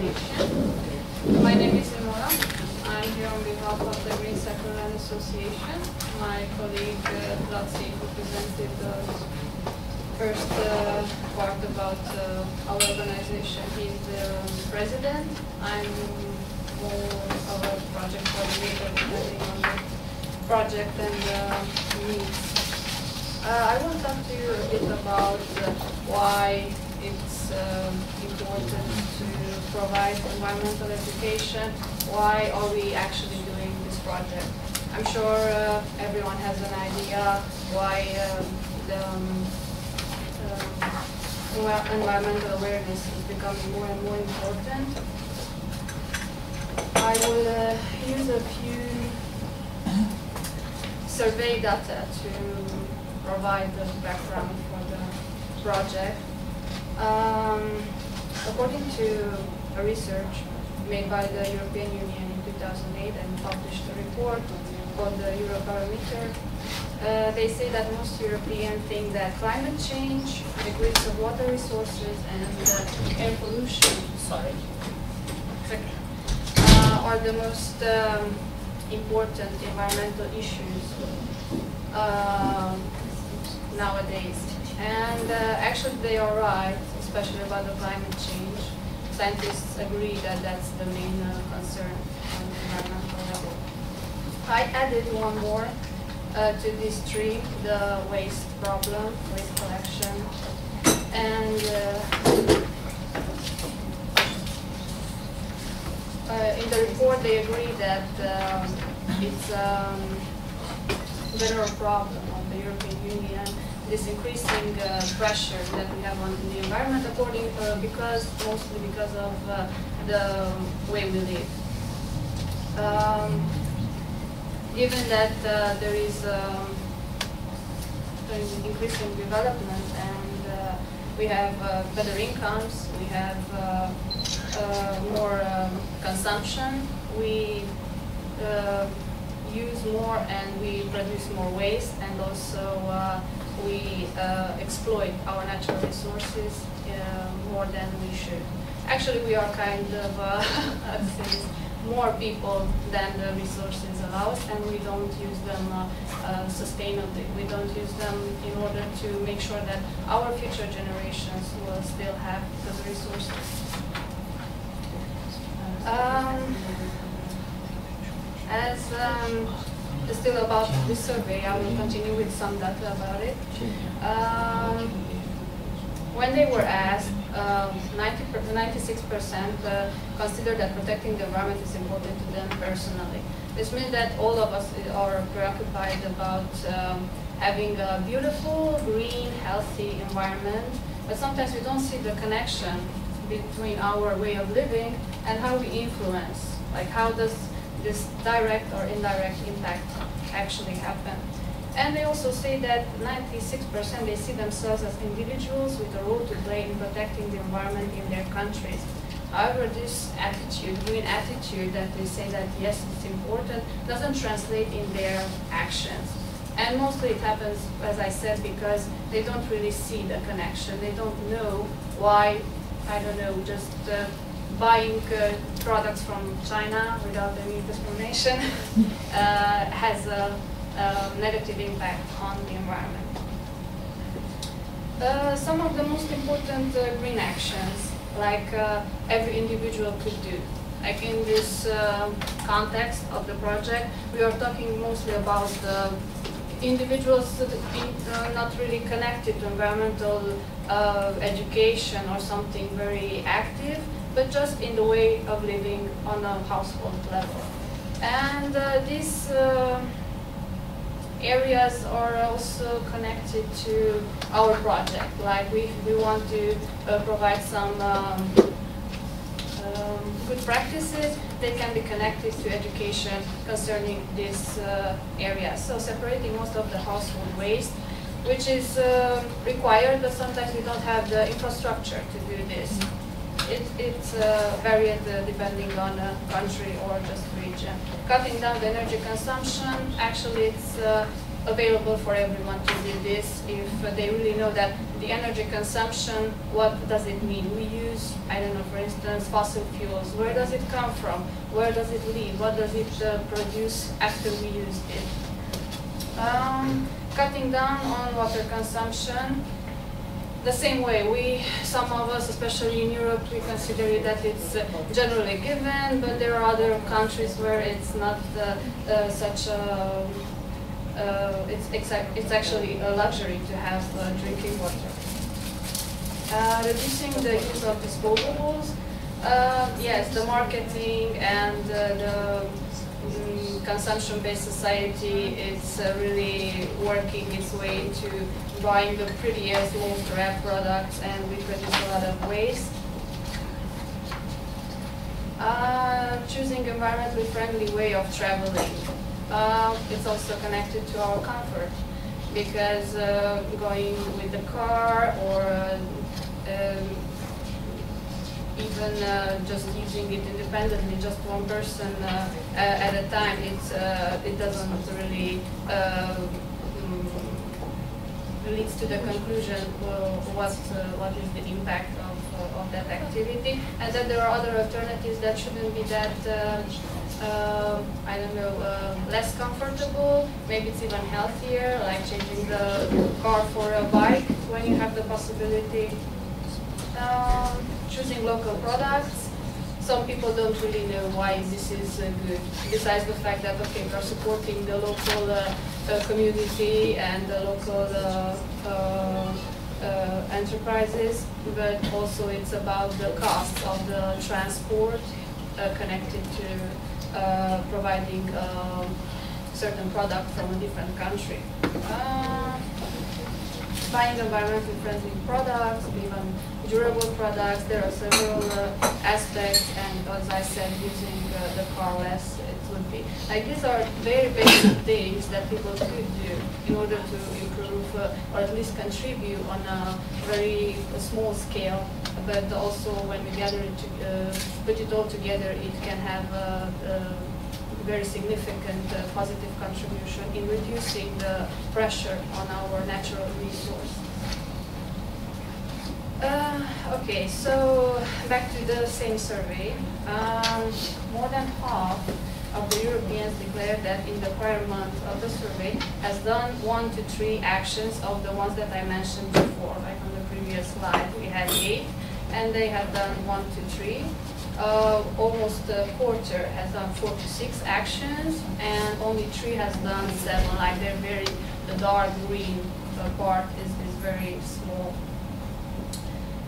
presentation. My name is Simona. I'm here on behalf of the Green Szeklerland Association. My colleague Laci, who presented the first part about our organization, he's the president. I'm more of a project coordinator depending on the project and needs. I will talk to you a bit about why it's important to provide environmental education. Why are we actually doing this project? I'm sure everyone has an idea why the environmental awareness is becoming more and more important. I will use a few survey data to provide the background for the project. According to a research made by the European Union in 2008 and published a report called the Eurobarometer, they say that most Europeans think that climate change, decrease of water resources, and air pollution are the most important environmental issues nowadays. And actually they are right, especially about the climate change. Scientists agree that that's the main concern on the environmental level. I added one more to this tree, the waste problem, waste collection. And in the report they agree that it's a general problem of the European Union, this increasing pressure that we have on the environment, mostly because of the way we live. Given that there is increasing development and we have better incomes, we have more consumption, we use more and we produce more waste, and also we exploit our natural resources more than we should. Actually, we are kind of more people than the resources allow us, and we don't use them sustainably. We don't use them in order to make sure that our future generations will still have those resources. Still about this survey, I will continue with some data about it. When they were asked, 96% consider that protecting the environment is important to them personally. This means that all of us are preoccupied about having a beautiful, green, healthy environment, but sometimes we don't see the connection between our way of living and how we influence. Like, how does this direct or indirect impact actually happen? And they also say that 96% they see themselves as individuals with a role to play in protecting the environment in their countries. However, this attitude, green attitude that they say that yes, it's important, doesn't translate in their actions. And mostly it happens, as I said, because they don't really see the connection. They don't know why, I don't know, just buying products from China without any discrimination has a negative impact on the environment. Some of the most important green actions, like every individual could do. Like in this context of the project, we are talking mostly about individuals not really connected to environmental education or something very active, but just in the way of living on a household level. And these areas are also connected to our project. Like we want to provide some good practices that can be connected to education concerning this area. So separating most of the household waste, which is required, but sometimes we don't have the infrastructure to do this. It's varied depending on country or just region. Cutting down the energy consumption, actually it's available for everyone to do this if they really know that the energy consumption, what does it mean? We use, I don't know, for instance, fossil fuels. Where does it come from? Where does it leave? What does it produce after we use it? Cutting down on water consumption. The same way, some of us, especially in Europe, we consider that it's generally given, but there are other countries where it's not such a, it's actually a luxury to have drinking water. Reducing the use of disposables. Yes, the marketing and the consumption-based society is really working its way to buying the prettiest, most rare products, and we produce a lot of waste. Choosing environmentally friendly way of traveling. It's also connected to our comfort, because going with the car or even just using it independently, just one person at a time, it doesn't really leads to the conclusion what is the impact of that activity, and that there are other alternatives that shouldn't be that I don't know, less comfortable. Maybe it's even healthier, like changing the car for a bike when you have the possibility. Choosing local products. Some people don't really know why this is good, besides the fact that, okay, we're supporting the local community and the local enterprises, but also it's about the cost of the transport connected to providing certain product from a different country. Buying environmentally friendly products, even durable products. There are several aspects, and as I said, using the car less, it would be. Like, these are very basic things that people could do in order to improve or at least contribute on a very small scale. But also, when we gather it, put it all together, it can have a very significant positive contribution in reducing the pressure on our natural resource. Okay, so back to the same survey. More than half of the Europeans declared that in the prior month of the survey has done 1 to 3 actions of the ones that I mentioned before. Like on the previous slide, we had 8, and they have done 1 to 3. Almost a quarter has done 4 to 6 actions, and only 3 has done 7. Like, they're very, the dark green part is very small.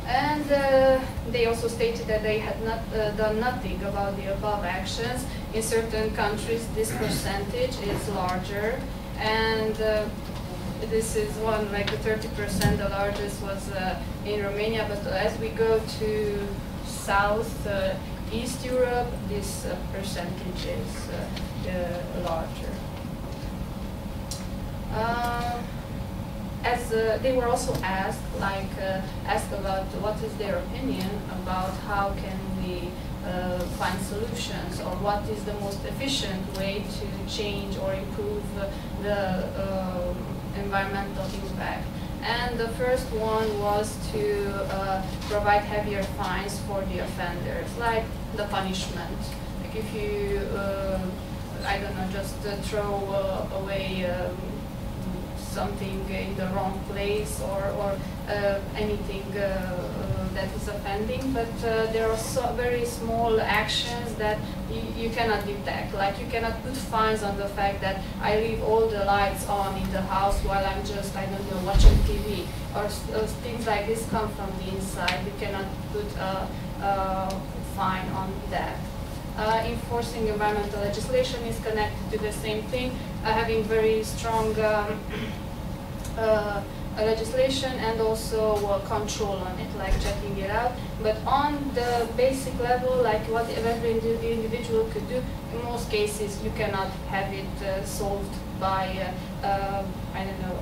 And they also stated that they had not done nothing about the above actions. In certain countries, this percentage is larger, and this is one, like the 30%, the largest was in Romania, but as we go to South, East Europe, this percentage is larger. As they were also asked, asked about what is their opinion about how can we find solutions, or what is the most efficient way to change or improve the environmental impact. And the first one was to provide heavier fines for the offenders, like the punishment. Like if you, I don't know, just throw away something in the wrong place, or anything that is offending, but there are very small actions that you cannot detect. Like, you cannot put fines on the fact that I leave all the lights on in the house while I'm just, I don't know, watching TV, or things like this come from the inside. You cannot put a fine on that. Enforcing environmental legislation is connected to the same thing, having very strong legislation and also control on it, like checking it out. But on the basic level, like what every individual could do, in most cases you cannot have it solved by, I don't know,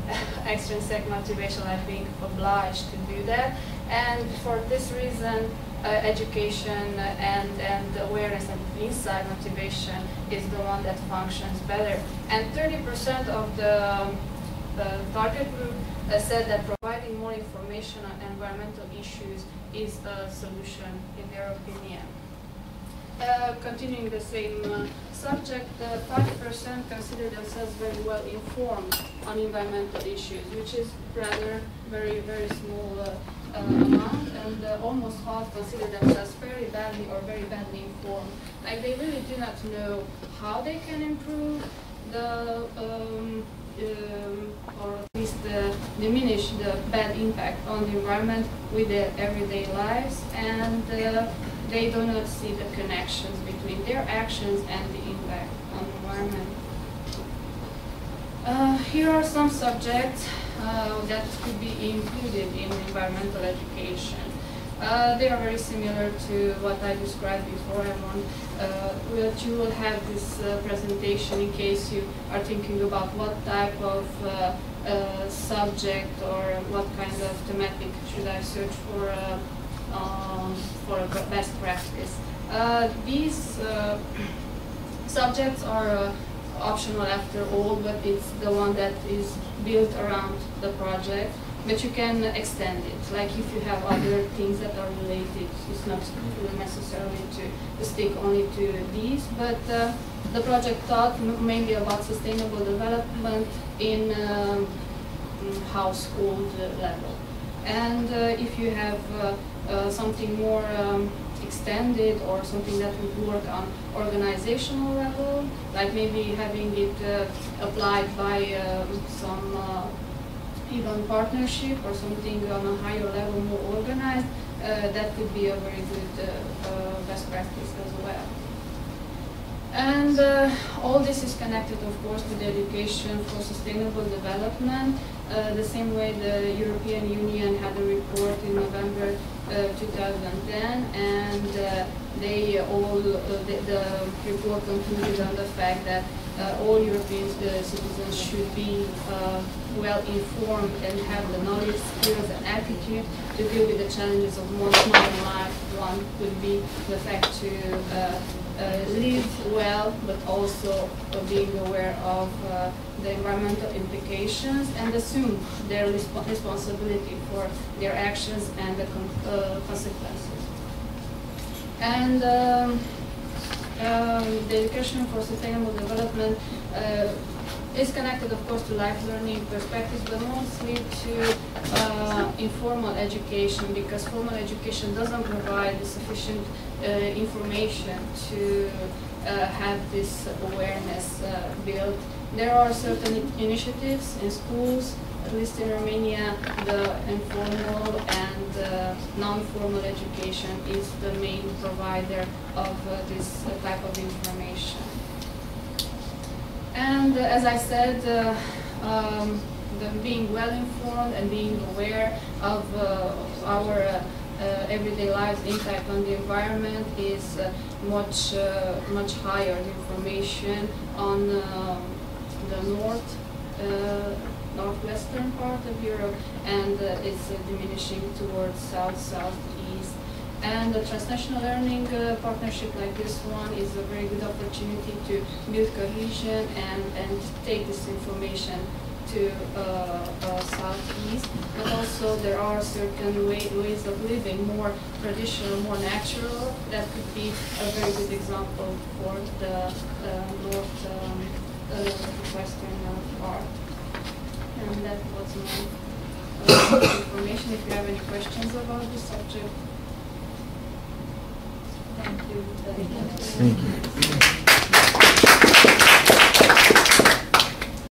extrinsic motivation, like being obliged to do that. And for this reason, education and awareness and inside motivation is the one that functions better. And 30% of the target group said that providing more information on environmental issues is a solution in their opinion. Continuing the same subject, 5% consider themselves very well informed on environmental issues, which is rather very small amount, and almost half consider themselves very badly or very badly informed. Like they really do not know how they can improve the or at least diminish the bad impact on the environment with their everyday lives, and they do not see the connections between their actions and the impact on the environment. Here are some subjects that could be included in environmental education. They are very similar to what I described before. You will have this presentation in case you are thinking about what type of subject or what kind of thematic should I search for a best practice. These subjects are optional after all, but it's the one that is built around the project. But you can extend it. Like if you have other things that are related, it's not necessarily to stick only to these. But the project taught mainly about sustainable development in household level. And if you have something more extended or something that would work on organizational level, like maybe having it applied by some even partnership or something on a higher level, more organized, that could be a very good best practice as well. And all this is connected, of course, to the education for sustainable development. The same way the European Union had a report in November 2010, and they all the report concluded on the fact that all European citizens should be well informed and have the knowledge, skills, and attitude to deal with the challenges of modern life. One would be the fact to live well, but also being aware of the environmental implications and assume their responsibility for their actions and the consequences. And the education for sustainable development is connected, of course, to life learning perspectives, but mostly to informal education, because formal education doesn't provide sufficient information to have this awareness built. There are certain initiatives in schools, at least in Romania. The informal and non-formal education is the main provider of this type of information. And as I said, being well informed and being aware of our everyday lives impact on the environment is much higher. The information on the northwestern part of Europe, and it's diminishing towards southeast. And the transnational learning partnership like this one is a very good opportunity to build cohesion and take this information to southeast. But also there are certain ways of living, more traditional, more natural, that could be a very good example for the northwestern part. And that was my information. If you have any questions about this subject. Thank you. Thank you.